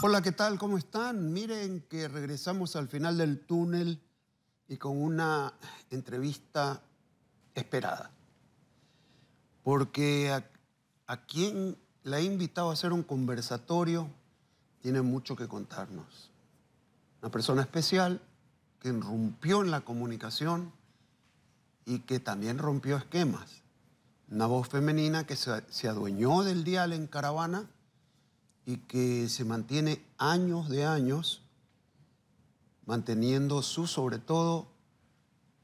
Hola, ¿qué tal? ¿Cómo están? Miren que regresamos al final del túnel y con una entrevista esperada. Porque a quien la he invitado a hacer un conversatorio tiene mucho que contarnos. Una persona especial que irrumpió en la comunicación y que también rompió esquemas. Una voz femenina que se adueñó del dial en Caravana y que se mantiene años de años manteniendo sobre todo,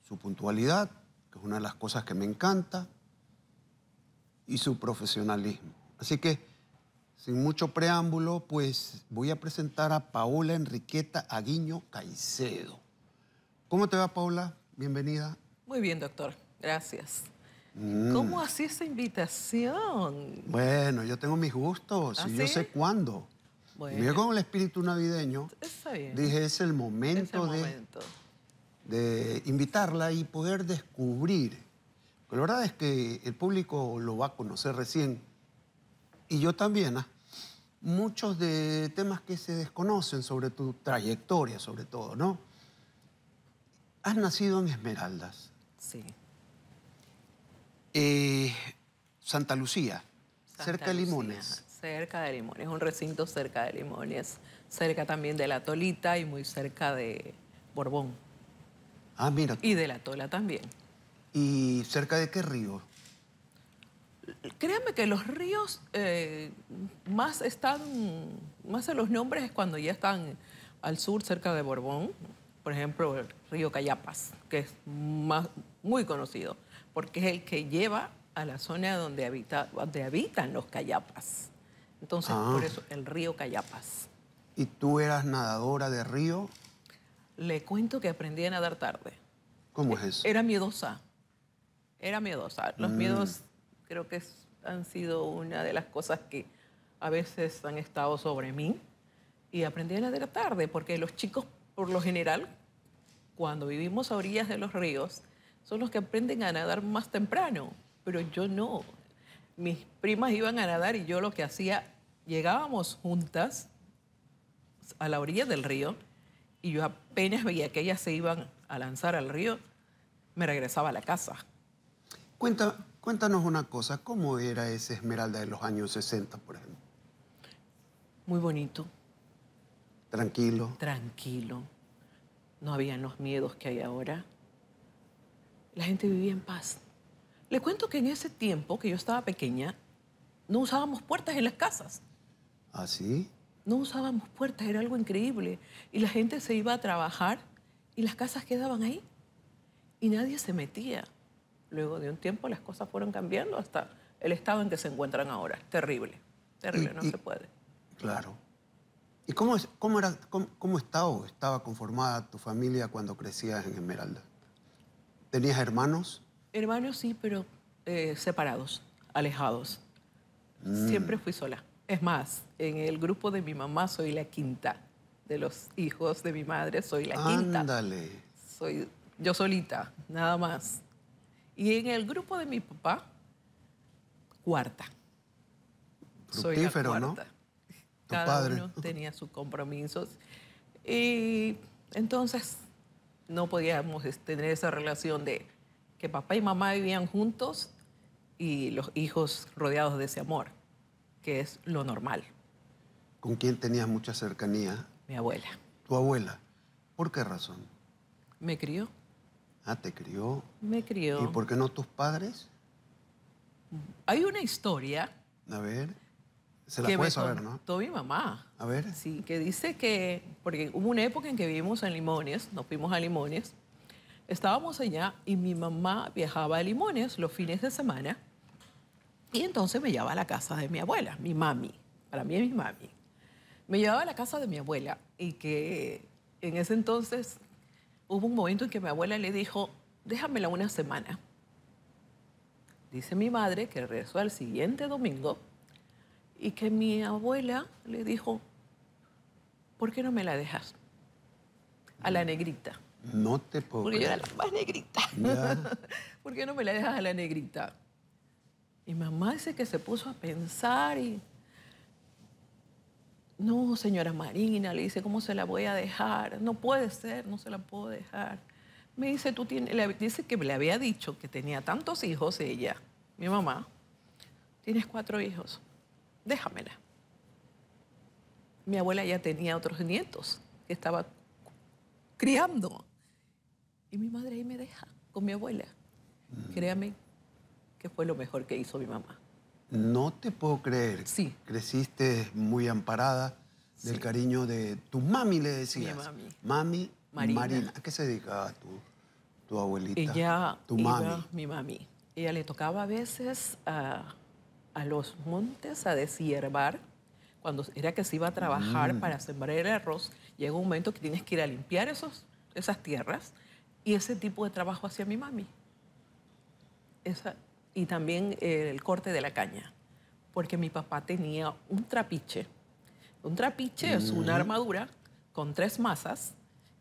su puntualidad, que es una de las cosas que me encanta, y su profesionalismo. Así que, sin mucho preámbulo, pues voy a presentar a Paola Enriqueta Aguiño Caicedo. ¿Cómo te va, Paola? Bienvenida. Muy bien, doctor. Gracias. ¿Cómo así esa invitación? Bueno, yo tengo mis gustos ¿Ah, y yo sí? sé cuándo. Y mira, Bueno, con el espíritu navideño, está bien. dije, es el Es el momento momento. de invitarla y poder descubrir. Pero la verdad es que el público lo va a conocer recién, y yo también, muchos de temas que se desconocen sobre tu trayectoria, sobre todo, ¿no? Has nacido en Esmeraldas, Sí. eh, Santa Lucía, cerca Santa de Lucía, Limones. cerca de Limones, un recinto cerca de Limones, cerca también de La Tolita y muy cerca de Borbón. Ah, mira Y tú. de La Tola también. ¿Y cerca de qué río? Créanme que los ríos más en los nombres es cuando ya están al sur, cerca de Borbón. Por ejemplo, el río Cayapas, que es muy conocido, porque es el que lleva a la zona donde habitan los cayapas. Entonces, por Ah, eso, el río Cayapas. ¿y tú eras nadadora de río? Le cuento que aprendí a nadar tarde. ¿Cómo es eso? Era miedosa. Era miedosa. Los miedos creo que han sido una de las cosas que a veces han estado sobre mí. Y aprendí a nadar tarde, porque los chicos, por lo general, cuando vivimos a orillas de los ríos, son los que aprenden a nadar más temprano. Pero yo no. Mis primas iban a nadar y yo lo que hacía, llegábamos juntas a la orilla del río y yo apenas veía que ellas se iban a lanzar al río, me regresaba a la casa. Cuéntanos una cosa, ¿cómo era ese Esmeralda de los años 60, por ejemplo? Muy bonito, Tranquilo. tranquilo, no habían los miedos que hay ahora. La gente vivía en paz. Le cuento que en ese tiempo que yo estaba pequeña, no usábamos puertas en las casas. ¿Así? No usábamos puertas, era algo increíble. Y la gente se iba a trabajar y las casas quedaban ahí. Y nadie se metía. Luego de un tiempo las cosas fueron cambiando hasta el estado en que se encuentran ahora. Terrible, terrible, no se puede. Claro. ¿Y cómo estaba conformada tu familia cuando crecías en Esmeralda? ¿Tenías hermanos? Hermanos sí, pero separados, alejados. Siempre fui sola. Es más, en el grupo de mi mamá soy la quinta. De los hijos de mi madre soy la quinta. Ándale. Soy yo solita, nada más. Y en el grupo de mi papá, cuarta. Soy la Fructífero, ¿no? cuarta. Tu Cada padre. uno tenía sus compromisos. Y entonces no podíamos tener esa relación de que papá y mamá vivían juntos y los hijos rodeados de ese amor, que es lo normal. ¿Con quién tenías mucha cercanía? Mi abuela Tu abuela. ¿Por qué razón? me crió, Ah, te crió. me ¿Y crió. por qué no tus padres? Hay una historia A ver, se la que me puedes saber, ¿no? contó mi mamá. A ver. Sí, que dice que, porque hubo una época en que vivimos en Limones, nos fuimos a Limones, estábamos allá y mi mamá viajaba a Limones los fines de semana y entonces me llevaba a la casa de mi abuela, mi mami, para mí es mi mami. Me llevaba a la casa de mi abuela y que en ese entonces hubo un momento en que mi abuela le dijo, déjamela una semana. Dice mi madre que regresó al siguiente domingo y que mi abuela le dijo, ¿por qué no me la dejas? A la negrita. No te puedo Porque yo era creer. la más negrita. Ya. ¿Por qué no me la dejas a la negrita? Y mamá dice que se puso a pensar y No, señora Marina, le dice, ¿cómo se la voy a dejar? No puede ser, no se la puedo dejar. Me dice, dice que le había dicho que tenía tantos hijos ella, mi mamá. Tienes 4 hijos, déjamela. Mi abuela ya tenía otros nietos que estaba criando. Y mi madre ahí me deja con mi abuela. Créame que fue lo mejor que hizo mi mamá. No te puedo creer. Sí. Creciste muy amparada del cariño de tu mami, le decías. Mi mami. Mami Marina. ¿A qué se dedicaba tu abuelita? Ella tu iba, mami. mi mami. Ella le tocaba a veces a los montes a deshiervar. Cuando era que se iba a trabajar para sembrar el arroz, llega un momento que tienes que ir a limpiar esas tierras. Y ese tipo de trabajo hacía mi mami. Y también el corte de la caña. Porque mi papá tenía un trapiche. Un trapiche es una armadura con 3 masas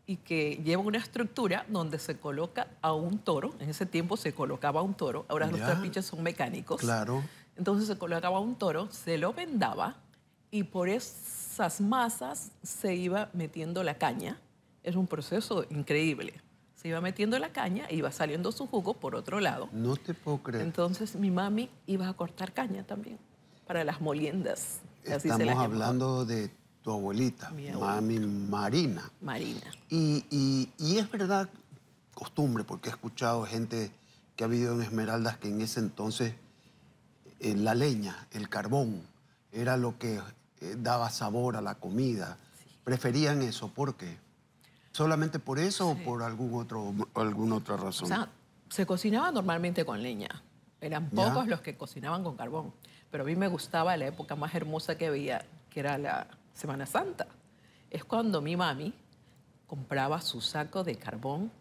y que lleva una estructura donde se coloca a un toro. En ese tiempo se colocaba a un toro. Ahora los trapiches son mecánicos. Claro. Entonces se colocaba a un toro, se lo vendaba y por esas masas se iba metiendo la caña. Es un proceso increíble. Se iba metiendo la caña e iba saliendo su jugo por otro lado. No te puedo creer. Entonces mi mami iba a cortar caña también para las moliendas. Así se las Estamos llamaba. hablando de tu abuelita, Mi abuelita. mami Marina. Marina. Y es verdad, costumbre, porque he escuchado gente que ha vivido en Esmeraldas que en ese entonces la leña, el carbón, era lo que daba sabor a la comida. Preferían eso, ¿por qué? ¿Solamente por eso o por alguna otra razón? O sea, se cocinaba normalmente con leña. Eran pocos los que cocinaban con carbón. Pero a mí me gustaba la época más hermosa que había, que era la Semana Santa. Es cuando mi mami compraba su saco de carbón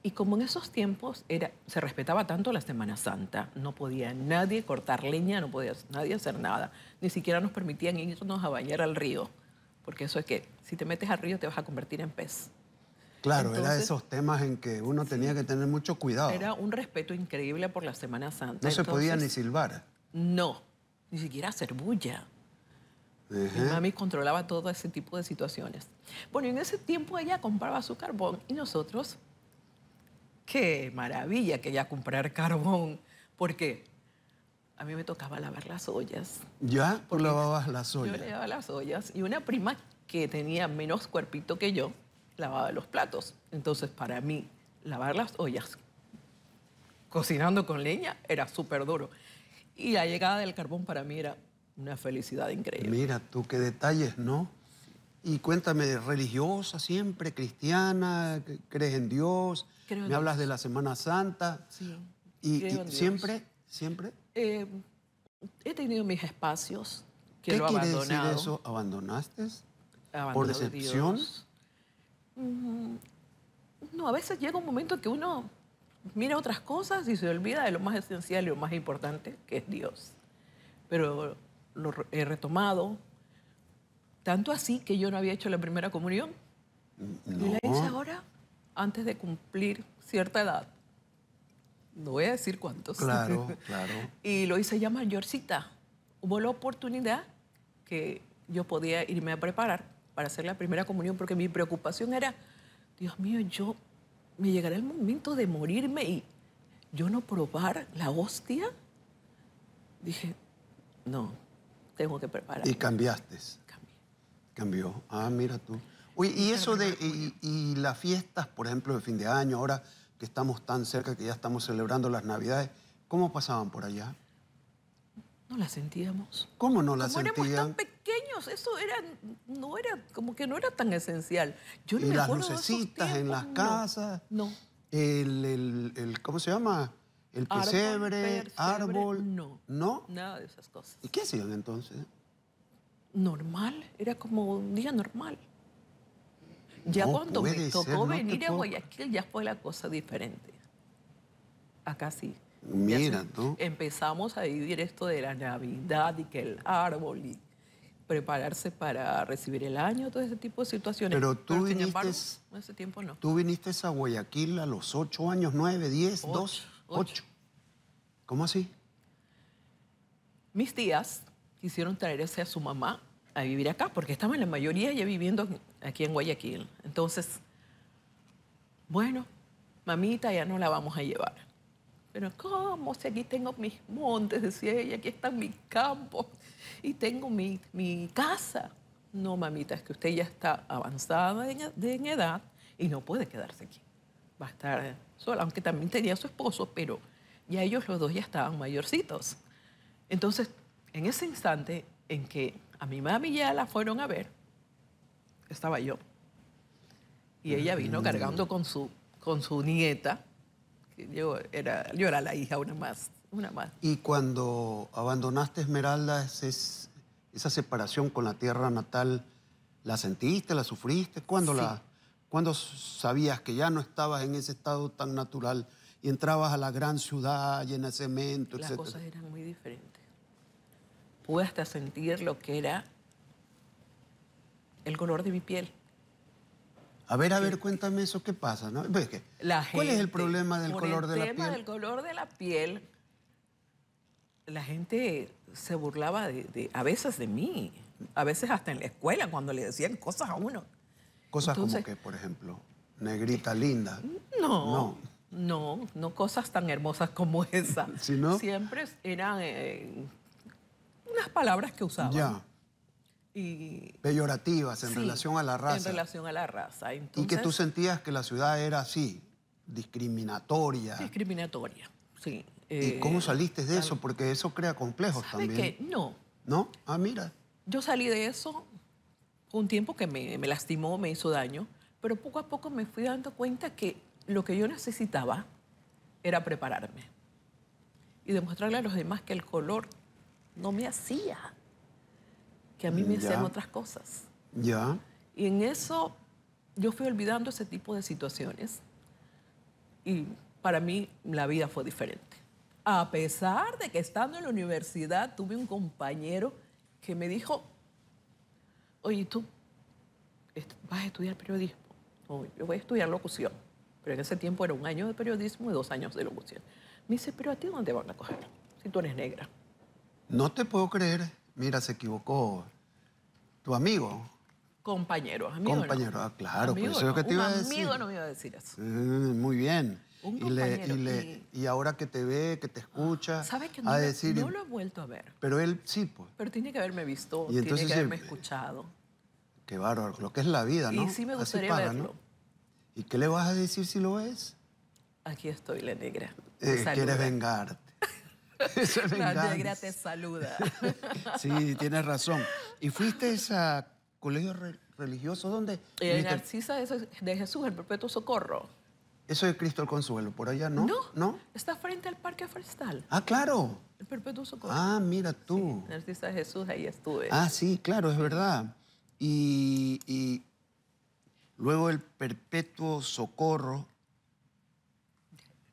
y como en esos tiempos se respetaba tanto la Semana Santa, no podía nadie cortar leña, no podía nadie hacer nada. Ni siquiera nos permitían irnos a bañar al río, porque eso es que si te metes al río te vas a convertir en pez. Claro, Entonces, era de esos temas en que uno tenía que tener mucho cuidado. era un respeto increíble por la Semana Santa. No se podía ni Entonces, silbar. No, ni siquiera hacer bulla. Mi mami controlaba todo ese tipo de situaciones. Bueno, en ese tiempo ella compraba su carbón y nosotros, qué maravilla que ella comprar carbón, porque a mí me tocaba lavar las ollas. ¿Ya? ¿Tú lavabas las Yo ollas? lavaba las ollas y una prima que tenía menos cuerpito que yo lavaba los platos. Entonces, para mí, lavar las ollas cocinando con leña era súper duro. Y la llegada del carbón para mí era una felicidad increíble. Mira tú, qué detalles, ¿no? Y cuéntame, ¿religiosa siempre, cristiana? ¿Crees en Dios? Creo en Me hablas Dios. de la Semana Santa. Sí, ¿Y creo en Dios. siempre? He tenido mis espacios que ¿Qué lo he quiere decir abandonado. eso? ¿Abandonaste? Abandono ¿Por de decepción? Dios. No, a veces llega un momento que uno mira otras cosas y se olvida de lo más esencial y lo más importante, que es Dios. Pero lo he retomado, tanto así que yo no había hecho la primera comunión. No. Y la hice ahora, antes de cumplir cierta edad. No voy a decir cuántos. Claro, claro. Y lo hice ya mayorcita. Hubo la oportunidad que yo podía irme a preparar para hacer la primera comunión, porque mi preocupación era, Dios mío, me llegará el momento de morirme y yo no probar la hostia. Dije, no, tengo que preparar. Y cambiaste. Cambió. Ah, mira tú. Oye, y eso y las fiestas, por ejemplo, de fin de año, ahora que estamos tan cerca, que ya estamos celebrando las Navidades, ¿cómo pasaban por allá? No la sentíamos. ¿Cómo no la Como éramos tan sentían? pequeños, eso como que no era tan esencial. Yo no Y me las acuerdo de esos lucecitas en las tiempos, casas. No. ¿Cómo se llama? El Árbol, pesebre, árbol. no. ¿No? Nada de esas cosas. ¿Y qué hacían entonces? Normal, era como un día normal. Ya No cuando me puede ser, tocó no te venir a puedo- Guayaquil ya fue la cosa diferente. Acá sí. Mira Ya tú. empezamos a vivir esto de la Navidad y que el árbol y prepararse para recibir el año, todo ese tipo de situaciones. Pero tú sin embargo, viniste- en ese tiempo no. Tú viniste a Guayaquil a los 8 años, 9, 10, 2, Ocho. 8. ¿Cómo así? Mis tías quisieron traerse a su mamá a vivir acá, porque estaban la mayoría ya viviendo aquí en Guayaquil. Entonces, bueno, mamita, ya no la vamos a llevar. Pero ¿cómo? Si aquí tengo mis montes, decía ella, aquí están mis campos y tengo mi casa. No, mamita, es que usted ya está avanzada en edad y no puede quedarse aquí. Va a estar sola, aunque también tenía a su esposo, pero ya ellos los dos ya estaban mayorcitos. Entonces, en ese instante en que a mi mami ya la fueron a ver, estaba yo. Y ella vino cargando con su nieta, que yo era la hija, una más. Y cuando abandonaste Esmeralda, esa separación con la tierra natal, ¿la sentiste, la sufriste? Sí. ¿Cuándo sabías que ya no estabas en ese estado tan natural y entrabas a la gran ciudad llena de cemento, Las etcétera? cosas eran muy diferentes. Pude hasta sentir lo que era el color de mi piel. A ver, cuéntame eso, ¿qué pasa? ¿No? ¿Ves que? ¿Cuál es el problema del color de la Por el tema del piel? color de la piel, la gente se burlaba a veces de mí, a veces hasta en la escuela cuando le decían cosas a uno. Cosas Entonces, como que, por ejemplo, negrita linda. no, no cosas tan hermosas como esa. ¿Sí, no? Siempre eran unas palabras que usaban. Ya. Y, Peyorativas en sí, relación a la raza. En relación a la raza. Entonces, Y que tú sentías que la ciudad era así, discriminatoria. discriminatoria, sí. ¿Y cómo saliste de eso? Porque eso crea complejos ¿Sabe también. qué? No. ¿No? Ah, mira. Yo salí de eso un tiempo que me lastimó, me hizo daño, pero poco a poco me fui dando cuenta que lo que yo necesitaba era prepararme y demostrarle a los demás que el color no me hacía, que a mí me hacían otras cosas. Ya. Y en eso yo fui olvidando ese tipo de situaciones y para mí la vida fue diferente. A pesar de que estando en la universidad tuve un compañero que me dijo, oye, ¿tú vas a estudiar periodismo? No, yo voy a estudiar locución. Pero en ese tiempo era 1 año de periodismo y 2 años de locución. Me dice, ¿pero a ti dónde van a coger? Si tú eres negra. No te puedo creer. Mira, se equivocó tu amigo. Compañero, amigo Compañero. no. Ah, claro, Amigo pues eso es lo que te iba a Un decir. amigo no me iba a decir eso. Muy bien. Un Y, compañero. y ahora que te ve, que te escucha, ¿Sabe que a decir... no lo he vuelto a ver? Pero él sí, pues. Pero tiene que haberme visto, Y entonces tiene que haberme escuchado. Qué bárbaro, lo que es la vida, ¿no? Y sí me Así gustaría paga, verlo. ¿no? ¿Y qué le vas a decir si lo ves? Aquí estoy, la negra. Te Quieres saluda. vengarte. Eso es La venganza. negra te saluda. Sí, tienes razón. ¿Y fuiste a colegio religioso? ¿Dónde? En Narcisa de Jesús, el Perpetuo Socorro. Eso es Cristo el Consuelo, por allá, ¿no? No, está frente al Parque Forestal. Ah, claro. El Perpetuo Socorro. Ah, mira tú. Sí, Narcisa de Jesús, ahí estuve. Ah, sí, claro, es verdad. Y luego el Perpetuo Socorro.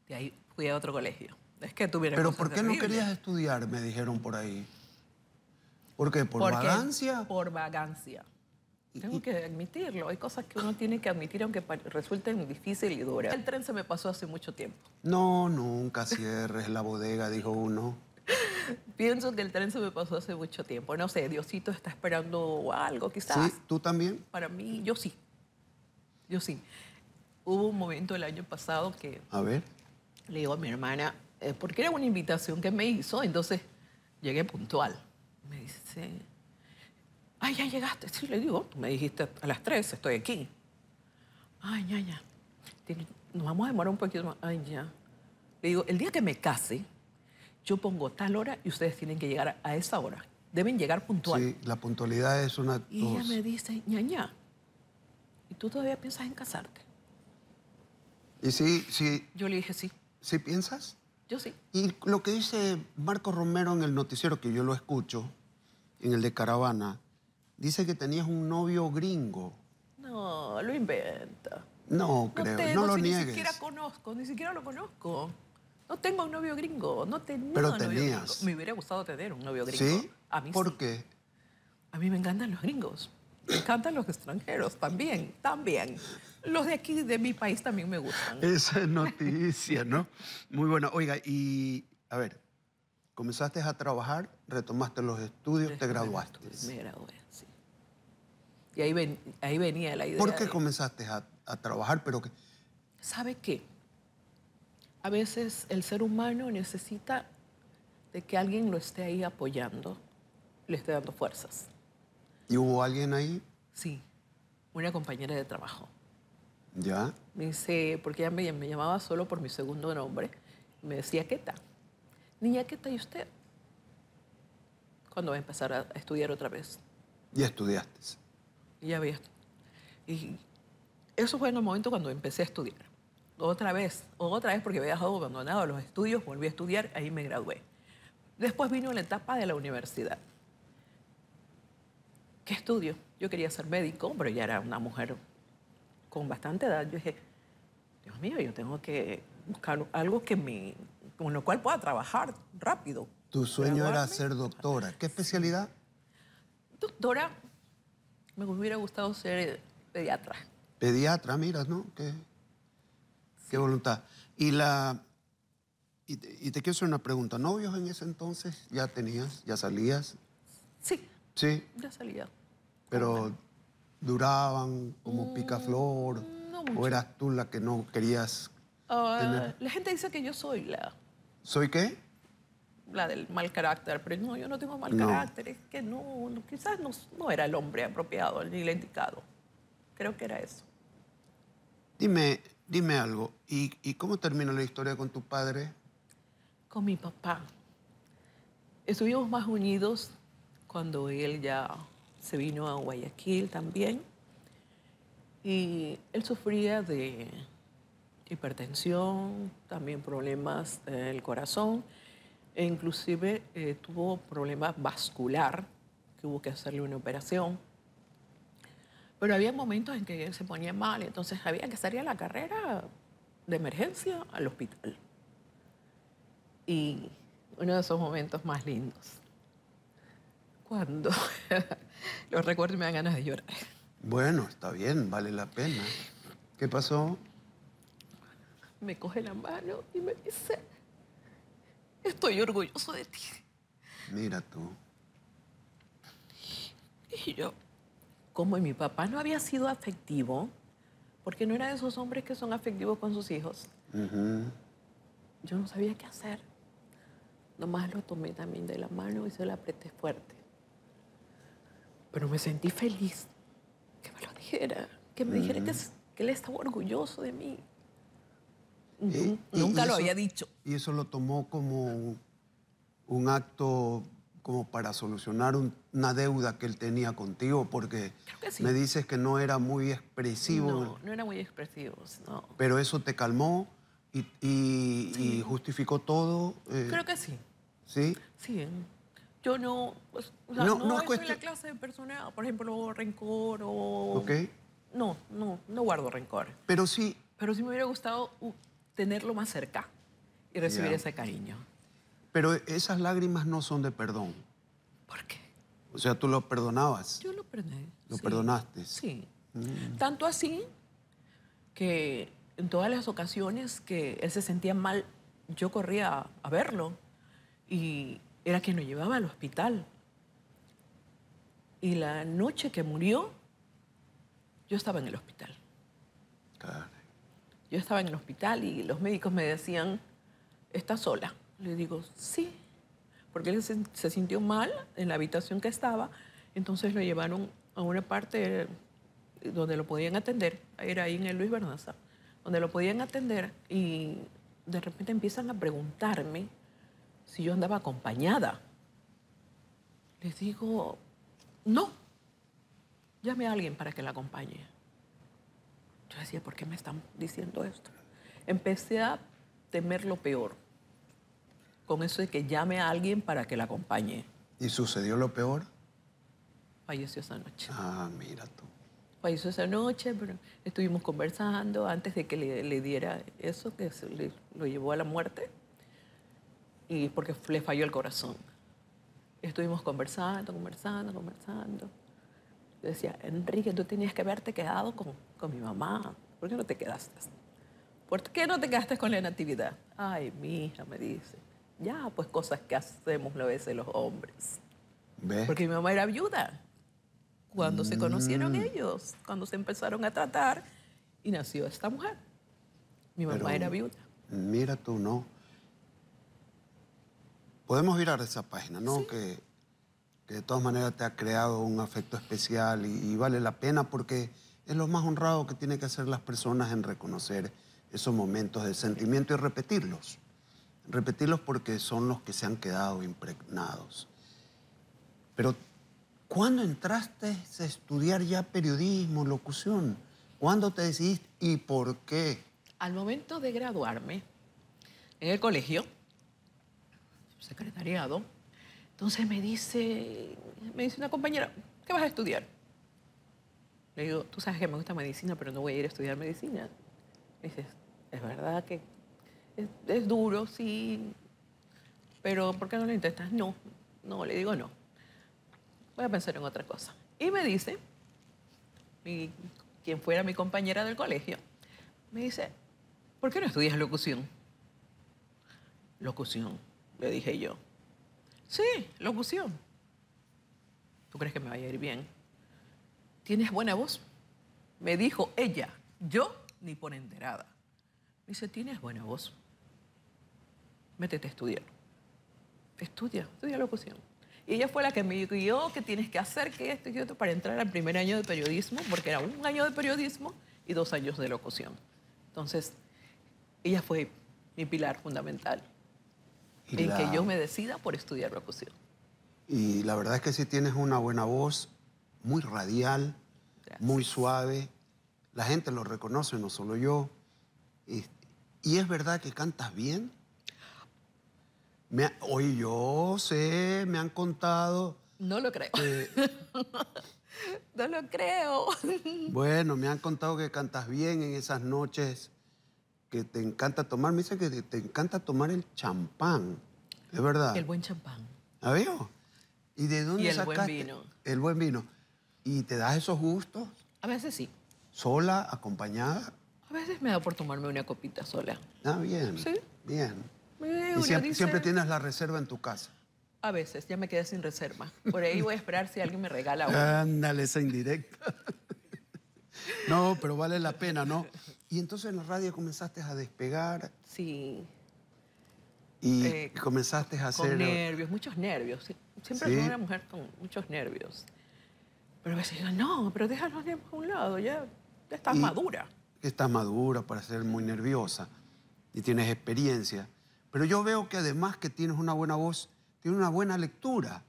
De ahí fui a otro colegio. Es que tuvieron Pero cosas ¿por qué no terribles. querías estudiar? Me dijeron por ahí. ¿Por qué? ¿Por Porque- vagancia? Por vagancia. Tengo que admitirlo. Hay cosas que uno tiene que admitir aunque resulten difíciles y duras. El tren se me pasó hace mucho tiempo. No, nunca cierres la bodega, dijo uno. Pienso que el tren se me pasó hace mucho tiempo. No sé, Diosito está esperando algo quizás. ¿Sí? ¿Tú también? Para mí, yo sí. Yo sí. Hubo un momento el año pasado que A ver. le digo a mi hermana, porque era una invitación que me hizo, entonces llegué puntual. Me dice, ay, ya llegaste. Sí, le digo, tú me dijiste a las 3, estoy aquí. Ay, ya. Nos vamos a demorar un poquito más. Ay, ya. Le digo, el día que me case, yo pongo tal hora y ustedes tienen que llegar a esa hora. Deben llegar puntual. Sí, la puntualidad es una... Y ella me dice, ñaña, ¿y tú todavía piensas en casarte? ¿Y sí Yo le dije, sí, piensas? yo sí. Y lo que dice Marco Romero en el noticiero, que yo lo escucho, en el de Caravana, dice que tenías un novio gringo. No, lo inventa. No creo, tengo, no lo si niegues. Ni siquiera lo conozco. No tengo un novio gringo, no tenía Pero novio tenías. gringo. Me hubiera gustado tener un novio gringo. ¿Sí? A mí ¿Por sí. qué? A mí me encantan los gringos. Me encantan los extranjeros también. Los de aquí, de mi país, también me gustan. Esa es noticia, ¿no? Muy buena. Oiga, y a ver, comenzaste a trabajar, retomaste los estudios, te graduaste. Me gradué, sí. Y ahí venía la idea. ¿Por qué comenzaste a trabajar? Pero que, ¿Sabe qué? A veces el ser humano necesita de que alguien lo esté ahí apoyando, le esté dando fuerzas. ¿y hubo alguien ahí? Sí, una compañera de trabajo. ¿Ya? Me dice, porque ella me llamaba solo por mi segundo nombre, me decía, Queta, niña Queta, ¿y usted? ¿Cuándo va a empezar a estudiar otra vez? ¿Y estudiaste? Y ya había. Y eso fue en el momento cuando empecé a estudiar. Otra vez porque había dejado abandonado los estudios, volví a estudiar, ahí me gradué. Después vino la etapa de la universidad. ¿Qué estudio? Yo quería ser médico, pero ya era una mujer con bastante edad. Yo dije, Dios mío, yo tengo que buscar algo con lo cual pueda trabajar rápido. Tu sueño era Graduarme. ser doctora. ¿Qué especialidad? Doctora, me hubiera gustado ser pediatra. Pediatra, mira, ¿no? Qué voluntad. Y te quiero hacer una pregunta. ¿Novios en ese entonces ya tenías? ¿Ya salías? Sí, Sí, ya salía. pero duraban como picaflor. No ¿O mucho. eras tú la que no querías tener? La gente dice que yo soy ¿Soy qué? la del mal carácter, pero no, yo no tengo mal No. carácter, es que quizás no era el hombre apropiado ni el indicado. Creo que era eso. Dime algo. ¿Y cómo termina la historia con tu padre? Con mi papá. Estuvimos más unidos cuando él ya se vino a Guayaquil también. Y él sufría de hipertensión, también problemas del corazón, e inclusive tuvo problemas vascular, que hubo que hacerle una operación. Pero había momentos en que él se ponía mal, entonces había que salir a la carrera de emergencia al hospital. Y uno de esos momentos más lindos, cuando los recuerdo y me dan ganas de llorar. Bueno, está bien, vale la pena. ¿Qué pasó? Me coge la mano y me dice, estoy orgulloso de ti. Mira tú. Y yo, como mi papá no había sido afectivo, porque no era de esos hombres que son afectivos con sus hijos, Ujú. yo no sabía qué hacer. Nomás lo tomé también de la mano y se la apreté fuerte. Pero me sentí feliz que me lo dijera, que me dijera que él estaba orgulloso de mí. Nunca lo eso- había dicho. Y eso lo tomó como un acto como para solucionar una deuda que él tenía contigo, porque Creo que sí. me dices que no era muy expresivo, No era muy expresivo, no. pero eso te calmó y justificó todo. Creo que sí. ¿Sí? Sí. Yo no, pues, o sea, No, no no es soy cuestión... la clase de persona, por ejemplo, rencor o... ¿Ok? No guardo rencor. Pero sí, Pero sí me hubiera gustado tenerlo más cerca y recibir Ya. ese cariño. pero esas lágrimas no son de perdón. ¿Por qué? O sea, tú lo perdonabas. Yo lo perdoné. Lo sí. perdonaste. Sí. Tanto así que en todas las ocasiones que él se sentía mal, yo corría a verlo y era quien lo llevaba al hospital. Y la noche que murió, yo estaba en el hospital. Caray. Yo estaba en el hospital y los médicos me decían, ¿estás sola? Le digo, sí, porque él se sintió mal en la habitación que estaba, entonces lo llevaron a una parte donde lo podían atender, era ahí en el Luis Bernaza, donde lo podían atender y de repente empiezan a preguntarme si yo andaba acompañada. Les digo, no, llame a alguien para que la acompañe. Yo decía, ¿por qué me están diciendo esto? Empecé a temer lo peor, con eso de que llame a alguien para que la acompañe. ¿Y sucedió lo peor? Falleció esa noche. Ah, mira tú. Falleció esa noche, pero estuvimos conversando antes de que le diera eso, que lo llevó a la muerte, y porque le falló el corazón. Estuvimos conversando. Yo decía, Enrique, tú tenías que haberte quedado con mi mamá. ¿Por qué no te quedaste? ¿Por qué no te quedaste con la Natividad? Ay, mi hija, me dice. Ya, pues cosas que hacemos a veces los hombres. ¿Ves? Porque mi mamá era viuda cuando se conocieron ellos, cuando se empezaron a tratar y nació esta mujer. Mi mamá Pero era viuda. mira tú, ¿no? Podemos mirar esa página, ¿no? Sí. Que de todas maneras te ha creado un afecto especial y vale la pena porque es lo más honrado que tienen que hacer las personas en reconocer esos momentos de sentimiento y repetirlos. Repetirlos porque son los que se han quedado impregnados. Pero, ¿cuándo entraste a estudiar ya periodismo, locución? ¿Cuándo te decidiste y por qué? Al momento de graduarme en el colegio, secretariado, entonces me dice una compañera, ¿qué vas a estudiar? Le digo, tú sabes que me gusta medicina, pero no voy a ir a estudiar medicina. Me dice, es verdad que es duro, sí, pero ¿por qué no lo intentas? No, le digo no. Voy a pensar en otra cosa. Y me dice, quien fuera mi compañera del colegio, me dice, ¿por qué no estudias locución? Locución, le dije yo. Sí, locución. ¿Tú crees que me vaya a ir bien? ¿Tienes buena voz? Me dijo ella, yo ni por enterada. Me dice, ¿tienes buena voz? Métete a estudiar. Estudia locución. Y ella fue la que me guió que tienes que hacer que esto y esto para entrar al primer año de periodismo, porque era 1 año de periodismo y 2 años de locución. Entonces, ella fue mi pilar fundamental en que yo me decida por estudiar locución. Y la verdad es que sí tienes una buena voz, muy radial, Gracias. muy suave. La gente lo reconoce, no solo yo. Y es verdad que cantas bien. Oye, yo sé, me han contado. No lo creo. No lo creo. Bueno, me han contado que cantas bien en esas noches, que te encanta tomar. Me dice que te encanta tomar el champán. ¿Es verdad? El buen champán. ¿Ah, veo? ¿Y de dónde Y el buen sacaste? vino. El buen vino. ¿Y te das esos gustos? A veces sí. ¿Sola, acompañada? A veces me da por tomarme una copita sola. Ah, bien. Sí. Bien. Uno Y siempre, dice, siempre tienes la reserva en tu casa. a veces, ya me quedé sin reserva. Por ahí voy a esperar si alguien me regala uno. Ándale, esa indirecta. No, pero vale la pena, ¿no? Y entonces en la radio comenzaste a despegar Sí, y comenzaste a hacer... con nervios, muchos nervios. Siempre Sí. soy una mujer con muchos nervios. Pero a veces digo, no, pero deja los nervios a un lado, ya estás Y- madura. Estás madura para ser muy nerviosa y tienes experiencia. Pero yo veo que además que tienes una buena voz, tienes una buena lectura.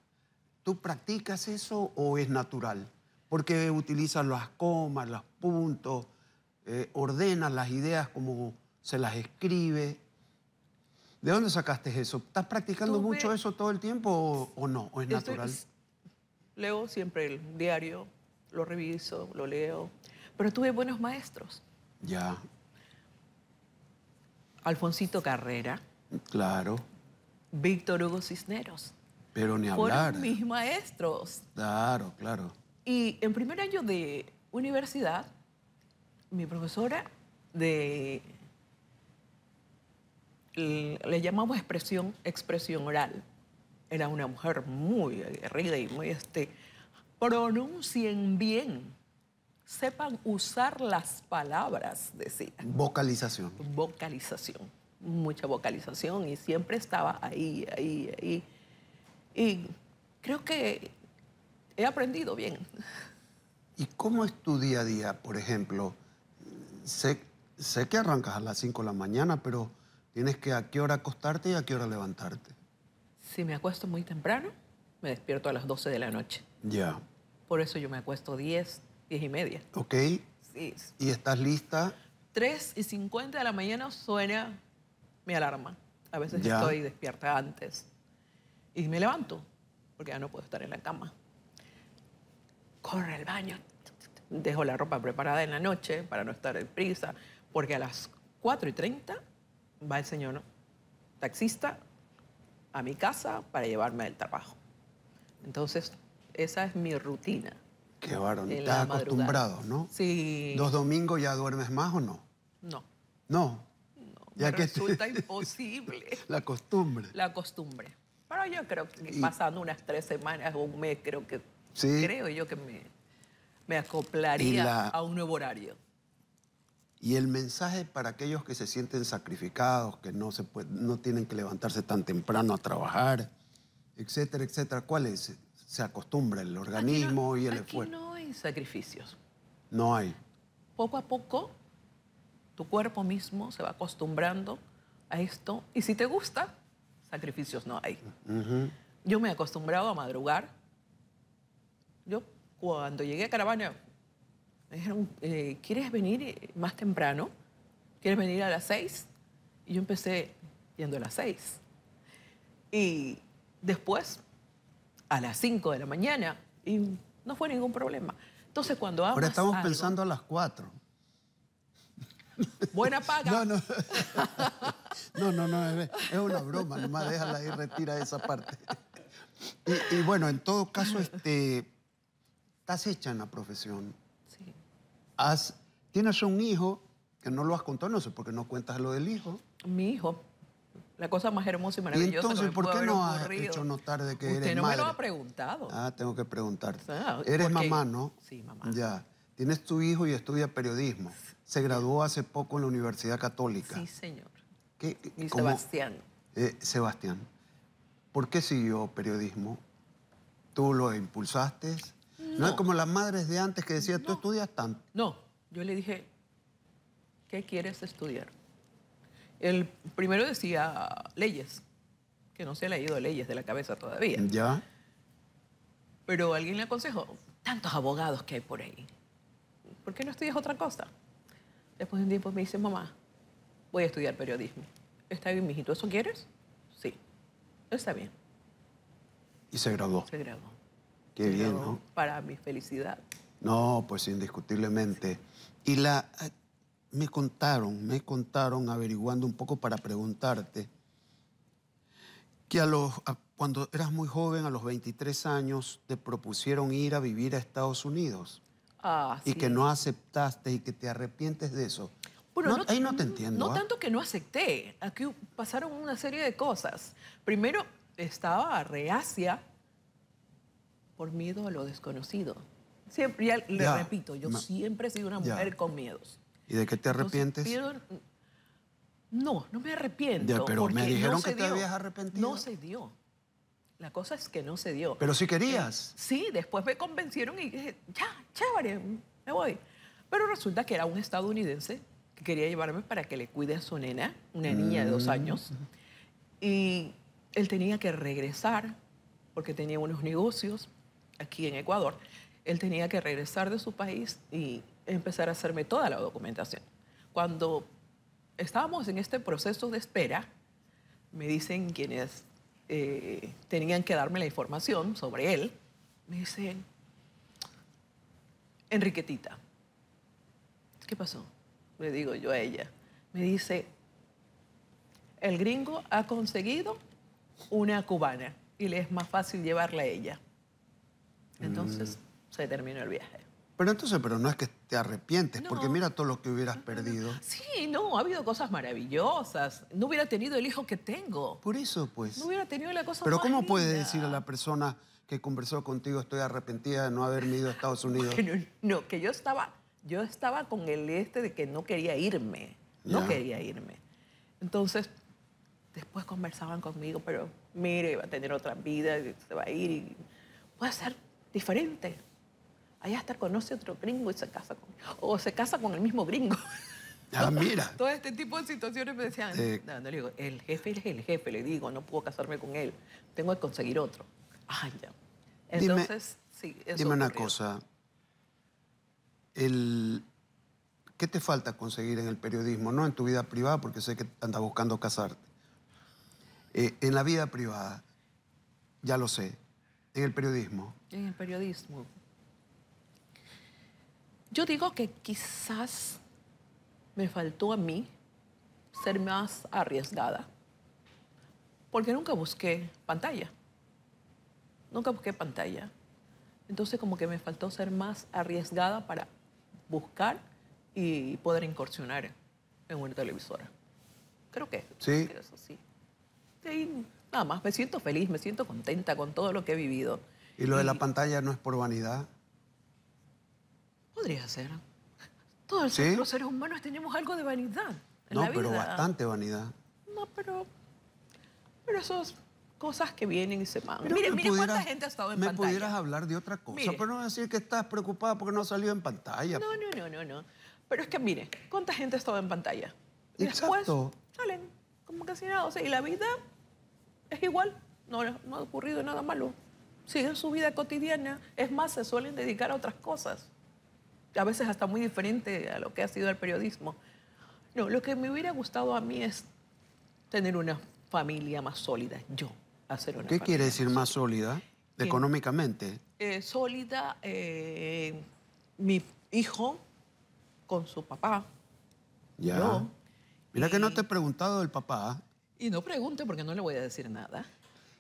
¿Tú practicas eso o es natural? Porque utilizas las comas, los puntos, ordenas las ideas como se las escribe. ¿De dónde sacaste eso? ¿Estás practicando Tuve- mucho eso todo el tiempo o no? ¿O es natural? Leo siempre el diario, lo reviso, lo leo. Pero tuve buenos maestros. Ya, Alfonsito Carrera, claro. Víctor Hugo Cisneros. Pero ni hablar. Fueron mis maestros. Claro, claro. Y en primer año de universidad, mi profesora le llamamos expresión oral. Era una mujer muy aguerrida y muy pronuncien bien, sepan usar las palabras, decía. Vocalización. Vocalización, mucha vocalización y siempre estaba ahí. Y creo que he aprendido bien. ¿Y cómo es tu día a día? Por ejemplo, sé que arrancas a las 5 de la mañana, pero tienes que a qué hora acostarte y a qué hora levantarte. Si me acuesto muy temprano, me despierto a las 12 de la noche. Ya. Por eso yo me acuesto 10 y media. ¿Ok? Sí. ¿Y estás lista? 3:50 de la mañana suena mi alarma. A veces Ya. estoy despierta antes. Y me levanto, porque ya no puedo estar en la cama. Corre al baño. Dejo la ropa preparada en la noche para no estar en prisa, porque a las 4:30 va el señor taxista a mi casa para llevarme al trabajo. Entonces, esa es mi rutina. Qué varón. En Estás la madrugada. acostumbrado, ¿no? Sí. ¿Los domingos ya duermes más o no? No, No. me resulta imposible. La costumbre. La costumbre. Pero yo creo que Y- pasando unas 3 semanas o un mes, creo Sí. yo que me me acoplaría a un nuevo horario. Y el mensaje para aquellos que se sienten sacrificados, que no tienen que levantarse tan temprano a trabajar, etcétera, etcétera, ¿cuál es? Se acostumbra el organismo y el esfuerzo. Aquí no hay sacrificios. No hay. Poco a poco, tu cuerpo mismo se va acostumbrando a esto. Y si te gusta, sacrificios no hay. Yo me he acostumbrado a madrugar. Yo, cuando llegué a Caravana, me dijeron, ¿quieres venir más temprano? ¿Quieres venir a las 6? Y yo empecé yendo a las 6. Y después, a las 5 de la mañana, y no fue ningún problema. Entonces, cuando amas Ahora estamos algo, pensando a las 4. buena paga. No, es una broma, nomás déjala ahí, retira esa parte. Y bueno, en todo caso, estás hecha en la profesión. Sí. Tienes un hijo, que no lo has contado, no sé por qué no cuentas lo del hijo. Mi hijo, la cosa más hermosa y Y maravillosa entonces, que me ¿por pudo qué haber no has ocurrido. hecho notar de que Usted eres no madre? me lo ha preguntado. Tengo que preguntarte. Ah, Eres porque- mamá, ¿no? Sí, mamá. Ya. Tienes tu hijo y estudia periodismo. Se graduó hace poco en la Universidad Católica. Sí, señor. ¿Cómo? Y Sebastián. Sebastián, ¿por qué siguió periodismo? ¿Tú lo impulsaste? No es como las madres de antes que decían, tú estudias tanto. No, yo le dije, ¿qué quieres estudiar? El primero decía leyes, que no se le ha ido leyes de la cabeza todavía. ¿Ya? Pero alguien le aconsejó, tantos abogados que hay por ahí, ¿por qué no estudias otra cosa? Después de un tiempo me dice, mamá, voy a estudiar periodismo. ¿Está bien, mijito? ¿Eso quieres? Sí, está bien. Y se graduó. Se graduó. Qué bien, ¿no? Para mi felicidad. No, pues indiscutiblemente. Y me contaron, averiguando un poco para preguntarte, que cuando eras muy joven, a los 23 años, te propusieron ir a vivir a Estados Unidos. Y Sí. que no aceptaste y que te arrepientes de eso. Bueno, Ahí no te entiendo. No tanto que no acepté. Aquí pasaron una serie de cosas. Primero, estaba reacia por miedo a lo desconocido. Siempre, ya le repito, yo siempre he sido una mujer con miedos. ¿Y de qué te arrepientes? No me arrepiento. Pero me dijeron que te dio. habías arrepentido. No se dio. La cosa es que no se dio. Pero si querías. Sí, después me convencieron y dije, ya, chévere, me voy. Pero resulta que era un estadounidense que quería llevarme para que le cuide a su nena, una niña de 2 años. Y él tenía que regresar porque tenía unos negocios aquí en Ecuador. Él tenía que regresar de su país y empezar a hacerme toda la documentación. Cuando estábamos en este proceso de espera, me dicen quienes tenían que darme la información sobre él, me dicen, Enriquetita, ¿qué pasó? Le digo yo a ella. Me dice, el gringo ha conseguido una cubana y le es más fácil llevarla a ella. Entonces se terminó el viaje. Pero no es que te arrepientes, porque mira todo lo que hubieras perdido. Sí, no, ha habido cosas maravillosas. No hubiera tenido el hijo que tengo. Por eso, pues. No hubiera tenido la cosa Pero más ¿cómo puedes linda. decir a la persona que conversó contigo, estoy arrepentida de no haberme ido a Estados Unidos? No, que yo estaba con el de que no quería irme. No quería irme. Entonces, después conversaban conmigo, pero mire, va a tener otra vida, se va a ir y puede ser diferente. Allá hasta conoce otro gringo y se casa con el mismo gringo. Mira. Todo este tipo de situaciones me decían, no, le digo, el jefe es el jefe, le digo, no puedo casarme con él, tengo que conseguir otro. Ya. Entonces, sí, eso Dime una ocurrió. cosa, ¿qué te falta conseguir en el periodismo? No en tu vida privada, porque sé que andas buscando casarte. En la vida privada, ya lo sé, en el periodismo. En el periodismo. Yo digo que quizás me faltó a mí ser más arriesgada, porque nunca busqué pantalla. Nunca busqué pantalla. Entonces como que me faltó ser más arriesgada para buscar y poder incursionar en una televisora. Creo que ¿Sí? es así. Sí, nada más, me siento feliz, me siento contenta con todo lo que he vivido. ¿Y lo de la pantalla no es por vanidad? podría ser. Todos ¿Sí? los seres humanos tenemos algo de vanidad en No, la vida. pero bastante vanidad. No, pero esas cosas que vienen y se van. Pero Mire, me mire cuánta pudieras- gente ha estado en Me pantalla. pudieras hablar de otra cosa, Mire. pero no decir que estás preocupada porque no ha salido en pantalla. No. Pero es que mire, cuánta gente ha estado en pantalla. Y después Exacto. salen como que si nada. O sea, y la vida es igual. No ha ocurrido nada malo. Siguen su vida cotidiana. Es más, se suelen dedicar a otras cosas. A veces hasta muy diferente a lo que ha sido el periodismo. No, lo que me hubiera gustado a mí es tener una familia más sólida. Yo, hacer una ¿Qué familia quiere decir más sólida? ¿Quién? Económicamente. Sólida, mi hijo con su papá. Ya. Yo. Mira que no te he preguntado del papá. Y no pregunte porque no le voy a decir nada.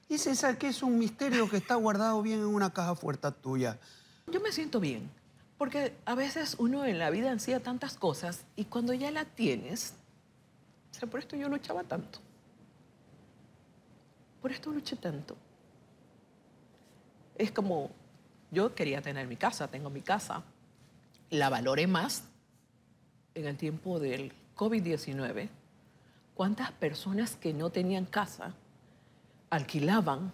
Y César, que es un misterio que está guardado bien en una caja fuerte tuya. Yo me siento bien, porque a veces uno en la vida ansía tantas cosas y cuando ya la tienes, o sea, por esto yo luchaba tanto. Por esto luché tanto. Es como, yo quería tener mi casa, tengo mi casa. La valoré más en el tiempo del COVID-19. ¿Cuántas personas que no tenían casa alquilaban?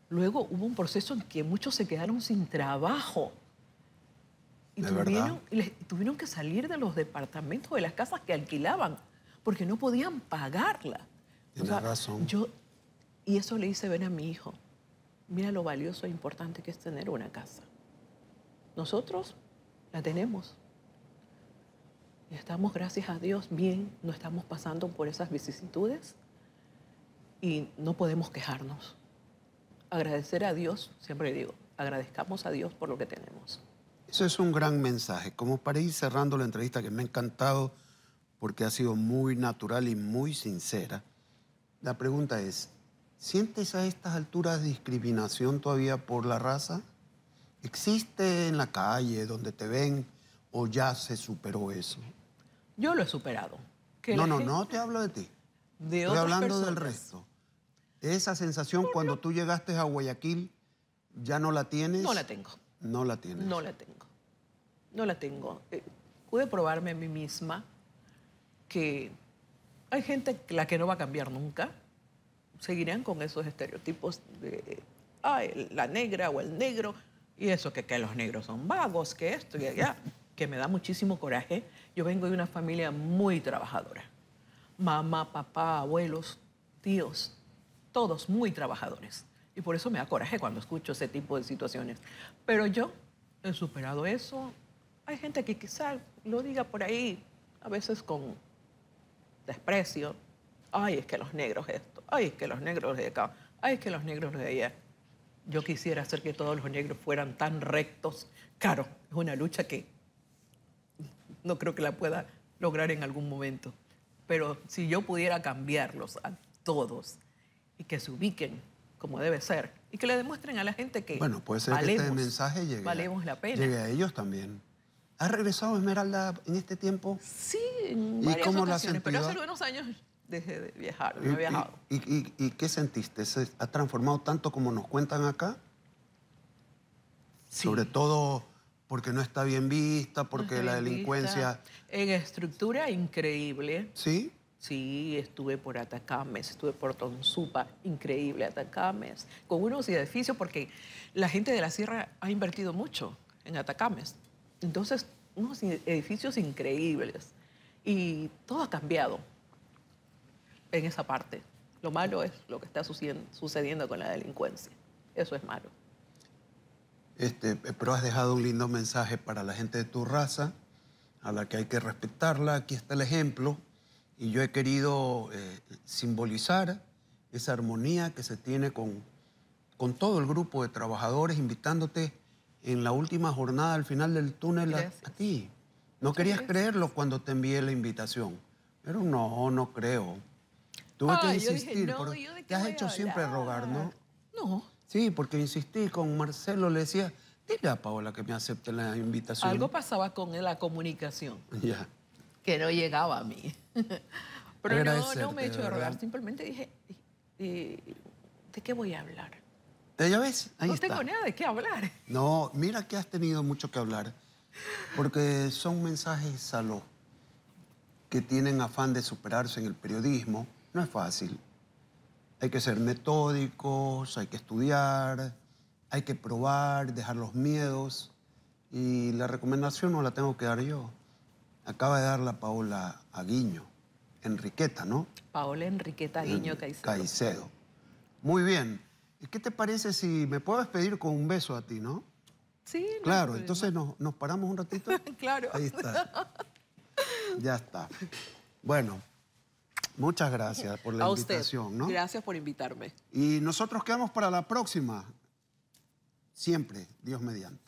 Luego hubo un proceso en que muchos se quedaron sin trabajo. Y ¿De verdad? tuvieron que salir de los departamentos, de las casas que alquilaban, porque no podían pagarla. Tienes razón. Y eso le hice ver a mi hijo. Mira lo valioso e importante que es tener una casa. Nosotros la tenemos. Y estamos, gracias a Dios, bien. No estamos pasando por esas vicisitudes y no podemos quejarnos. Agradecer a Dios, siempre digo, agradezcamos a Dios por lo que tenemos. Eso es un gran mensaje. Como para ir cerrando la entrevista, que me ha encantado porque ha sido muy natural y muy sincera, la pregunta es, ¿sientes a estas alturas discriminación todavía por la raza? ¿Existe en la calle, donde te ven, o ya se superó eso? Yo lo he superado. No te hablo de ti. De Estoy otras hablando del personas. resto. Esa sensación cuando tú llegaste a Guayaquil, ¿ya no la tienes? No la tengo. No la tienes. No la tengo. No la tengo. Pude probarme a mí misma que hay gente la que no va a cambiar nunca. Seguirán con esos estereotipos de la negra o el negro, y eso que los negros son vagos, que esto y allá, que me da muchísimo coraje. Yo vengo de una familia muy trabajadora. Mamá, papá, abuelos, tíos, todos muy trabajadores. Y por eso me da coraje cuando escucho ese tipo de situaciones. Pero yo he superado eso. Hay gente que quizá lo diga por ahí, a veces con desprecio. Ay, es que los negros esto. Ay, es que los negros de acá. Ay, es que los negros de allá. Yo quisiera hacer que todos los negros fueran tan rectos. Claro, es una lucha que no creo que la pueda lograr en algún momento. Pero si yo pudiera cambiarlos a todos y que se ubiquen como debe ser y que le demuestren a la gente que Bueno, puede ser que este mensaje valemos la pena. llegue a ellos también. ¿Has regresado, Esmeralda, en este tiempo? Sí, en ¿Y varias cómo lo has ocasiones, pero hace sentido? algunos años dejé de viajar, no he viajado. ¿Y qué sentiste? ¿Se ha transformado tanto como nos cuentan acá? Sí. Sobre todo porque no está bien vista, No porque está la bien delincuencia... vista. En estructura increíble. ¿Sí? Sí, estuve por Atacames, estuve por Tonsupa, increíble Atacames, con unos edificios, porque la gente de la sierra ha invertido mucho en Atacames. Entonces, unos edificios increíbles. Y todo ha cambiado en esa parte. Lo malo es lo que está sucediendo con la delincuencia. Eso es malo. Pero has dejado un lindo mensaje para la gente de tu raza, a la que hay que respetarla. Aquí está el ejemplo. Y yo he querido simbolizar esa armonía que se tiene con todo el grupo de trabajadores, invitándote en la última jornada al final del túnel a ti. No querías creerlo cuando te envié la invitación. Pero no creo. Tuve que insistir. Yo dije, no, porque ¿yo de qué te has voy a hecho siempre hablar? rogar, ¿no? No. Sí, porque insistí con Marcelo, le decía, dile a Paola que me acepte la invitación. Algo pasaba con la comunicación, Ya. que no llegaba a mí. Pero no me he hecho de rogar. verdad. Simplemente dije, ¿de qué voy a hablar? ¿Ya ves? Ahí No está. tengo nada de qué hablar. No, mira que has tenido mucho que hablar. Porque son mensajes a los que tienen afán de superarse en el periodismo. No es fácil. Hay que ser metódicos, hay que estudiar, hay que probar, dejar los miedos. Y la recomendación no la tengo que dar yo. Acaba de darla Paola Aguiño, Enriqueta, ¿no? Paola Enriqueta Aguiño Caicedo. Caicedo. Muy bien. ¿Y qué te parece si me puedo despedir con un beso a ti, no? Sí, no hay Claro, problema. entonces nos paramos un ratito. Claro. Ahí está. Ya está. Bueno, muchas gracias por la A usted. invitación, ¿no? Gracias por invitarme. Y nosotros quedamos para la próxima. Siempre, Dios mediante.